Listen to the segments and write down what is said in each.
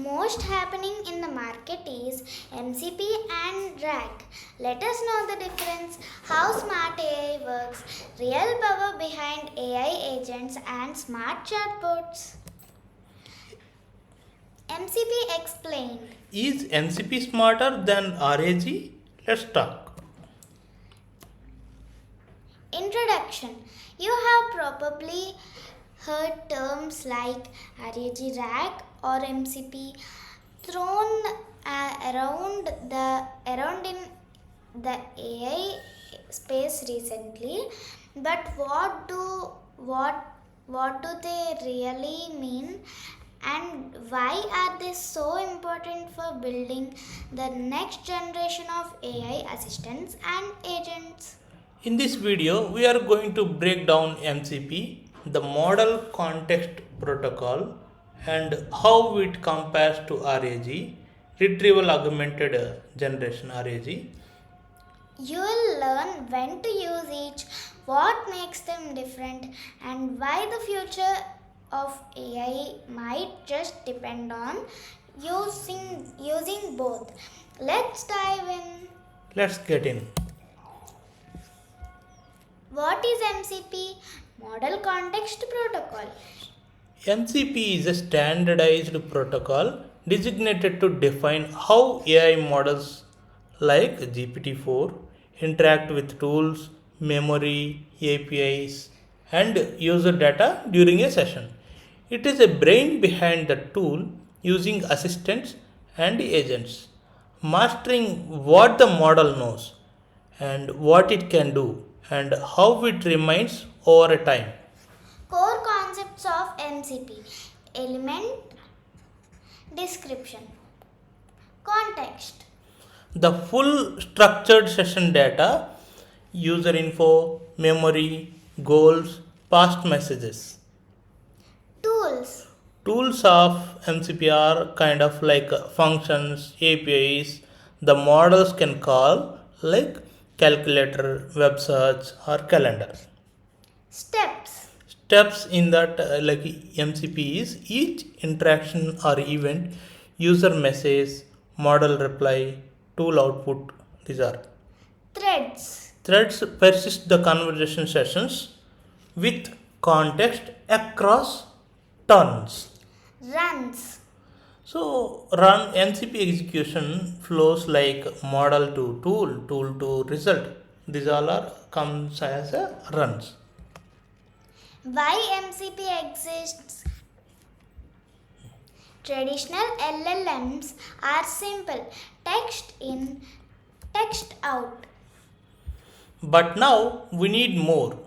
most happening in the market is MCP and RAG. Let us know the difference, how smart AI works, real power behind AI agents and smart chatbots. MCP explained. Is MCP smarter than RAG? Let's talk. Introduction. You have probably heard terms like RAG or MCP thrown around in the AI space recently, but what do they really mean, and why are they so important for building the next generation of AI assistants and agents? In this video, we are going to break down MCP, the Model Context Protocol, and how it compares to RAG, Retrieval-Augmented Generation RAG. You will learn when to use each, what makes them different, and why the future of AI might just depend on using both. Let's dive in. Let's get in. What is MCP? Model Context Protocol. MCP is a standardized protocol designated to define how AI models like GPT-4 interact with tools, memory, APIs, and user data during a session. It is a brain behind the tool using assistants and agents, mastering what the model knows and what it can do and how it remains over a time. Core concepts of MCP. Element description. Context. The full structured session data, user info, memory, goals, past messages. Tools. Tools of MCP are kind of like functions, APIs, the models can call like calculator, web search, or calendar. Steps. Steps in that like MCP is each interaction or event, user message, model reply, tool output. These are Threads. threads persist the conversation sessions with context across turns. Runs. So run MCP execution flows like model to tool, tool to result. These all are comes as a runs. Why MCP exists? Traditional LLMs are simple, text in, text out. But now we need more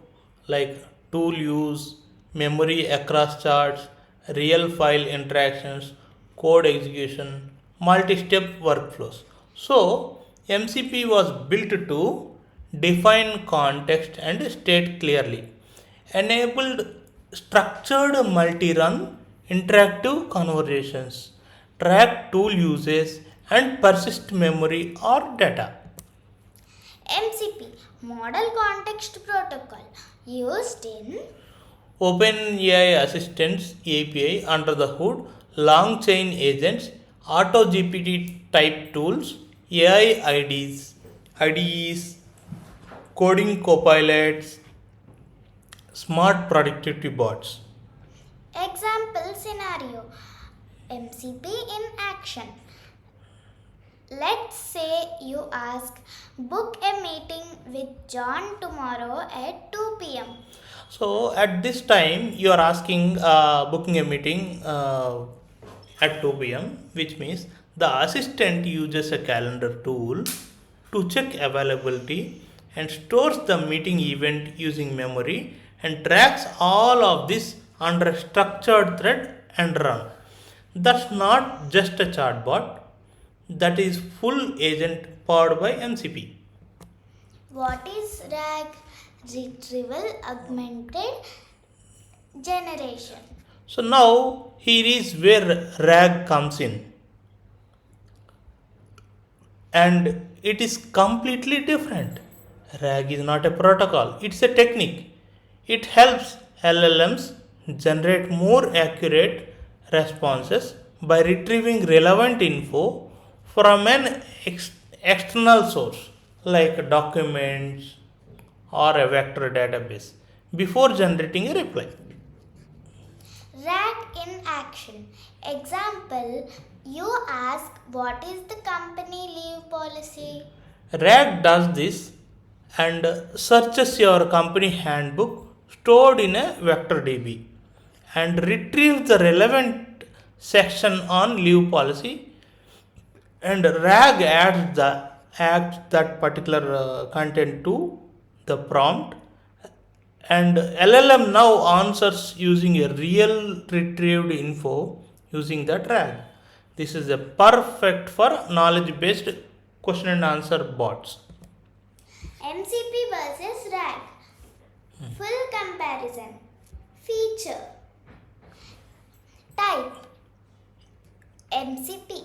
like tool use, memory across charts, real file interactions, code execution, multi step workflows. So, MCP was built to define context and state clearly, enabled structured multi run interactive conversations, track tool uses, and persist memory or data. MCP, Model Context Protocol, used in OpenAI Assistants API under the hood, LangChain agents, AutoGPT type tools, AI IDEs, coding copilots, smart productivity bots. example scenario. MCP in action. Let's say you ask, book a meeting with John tomorrow at 2 pm. So at this time, you are asking booking a meeting at 2 p.m., which means the assistant uses a calendar tool to check availability and stores the meeting event using memory and tracks all of this under a structured thread and run. That's not just a chatbot, that is full agent powered by MCP. What is RAG? Retrieval-Augmented Generation. So now here is where RAG comes in, and it is completely different. RAG is not a protocol, it's a technique. It helps LLMs generate more accurate responses by retrieving relevant info from an external source like documents or a vector database before generating a reply. RAG in action. Example, you ask what is the company leave policy? RAG does this and searches your company handbook stored in a vector DB and retrieves the relevant section on leave policy, and RAG adds that particular content to the prompt, and LLM now answers using a real retrieved info using that RAG. This is a perfect for knowledge based question and answer bots. MCP versus RAG. Full comparison. Feature. Type. MCP.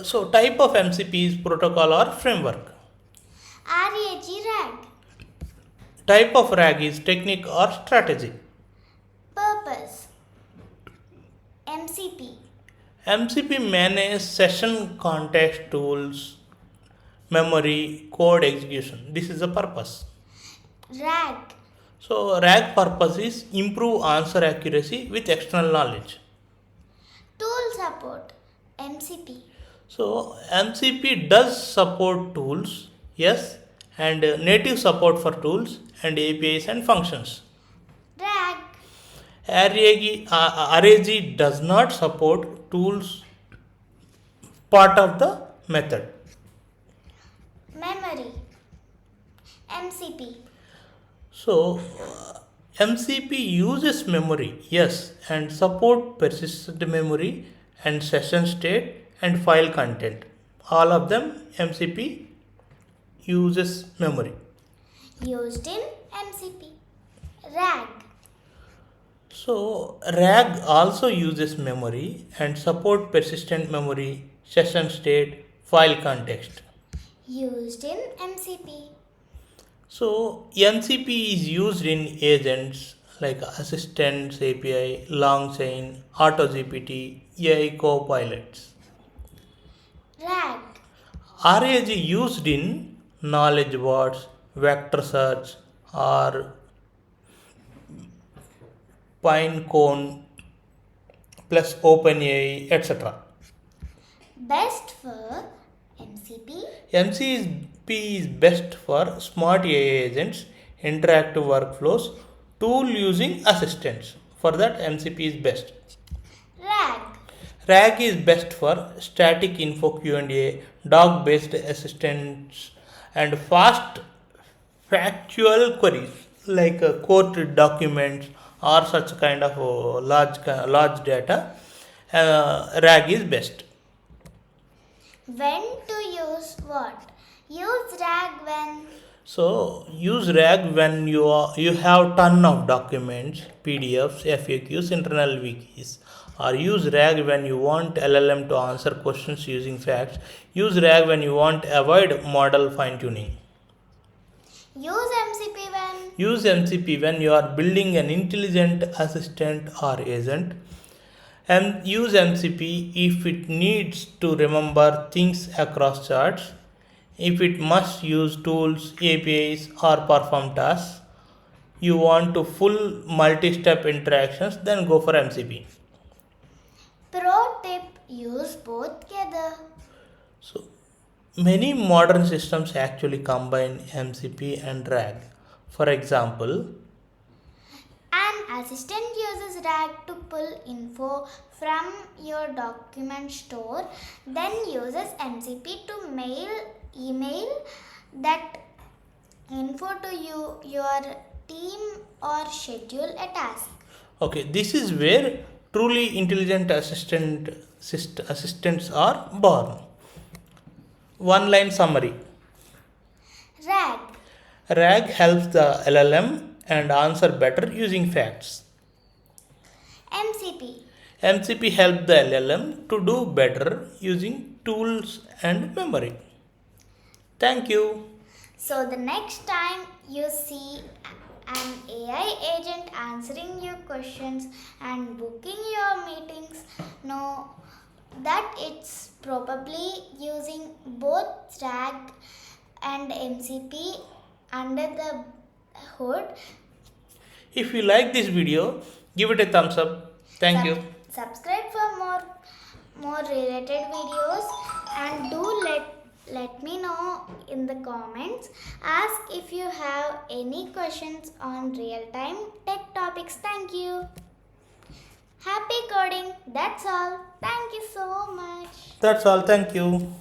So type of MCP is protocol or framework. RAG. Type of RAG is technique or strategy. Purpose. MCP. MCP manages session context tools, memory, code execution. This is the purpose. RAG. So RAG purpose is improve answer accuracy with external knowledge. Tool support. MCP. So MCP does support tools, yes, and native support for tools and APIs and functions. RAG. RAG does not support tools part of the method. Memory. MCP. So MCP uses memory, yes, and support persistent memory and session state and file content. All of them MCP uses memory. Used in MCP. RAG. So RAG also uses memory and support persistent memory, session state, file context. Used in MCP. So MCP is used in agents like assistants API, LangChain, AutoGPT, AI copilots. RAG. RAG used in knowledge bots, vector search, or Pinecone plus OpenAI, etc. Best for MCP. MCP is best for smart AI agents, interactive workflows, tool using assistants. For that, MCP is best. RAG. RAG is best for static info Q&A, doc-based assistants, and fast factual queries like court documents or such kind of large data. RAG is best. When to use what? Use RAG when. So use RAG when you have ton of documents, PDFs, FAQs, internal wikis. Or use RAG when you want LLM to answer questions using facts. Use RAG when you want avoid model fine tuning. Use MCP when. Use MCP when you are building an intelligent assistant or agent. And use MCP if it needs to remember things across charts, if it must use tools, APIs, or perform tasks. You want to full multi-step interactions, then go for MCP. Pro tip, use both together. So many modern systems actually combine MCP and RAG. For example, An assistant uses RAG to pull info from your document store, then uses MCP to email that info to your team or schedule a task. okay, this is where truly intelligent assistants are born. One line summary. RAG. RAG helps the LLM and answer better using facts. MCP. MCP helps the LLM to do better using tools and memory. Thank you. So the next time you see an AI agent answering your questions and booking your meetings, know that it's probably using both RAG and MCP under the hood. If you like this video, give it a thumbs up. Thank you. Subscribe for more related videos, and do let me know in the comments. Ask if you have any questions on real time tech topics. Thank you. Happy coding. That's all. Thank you so much. That's all. Thank you.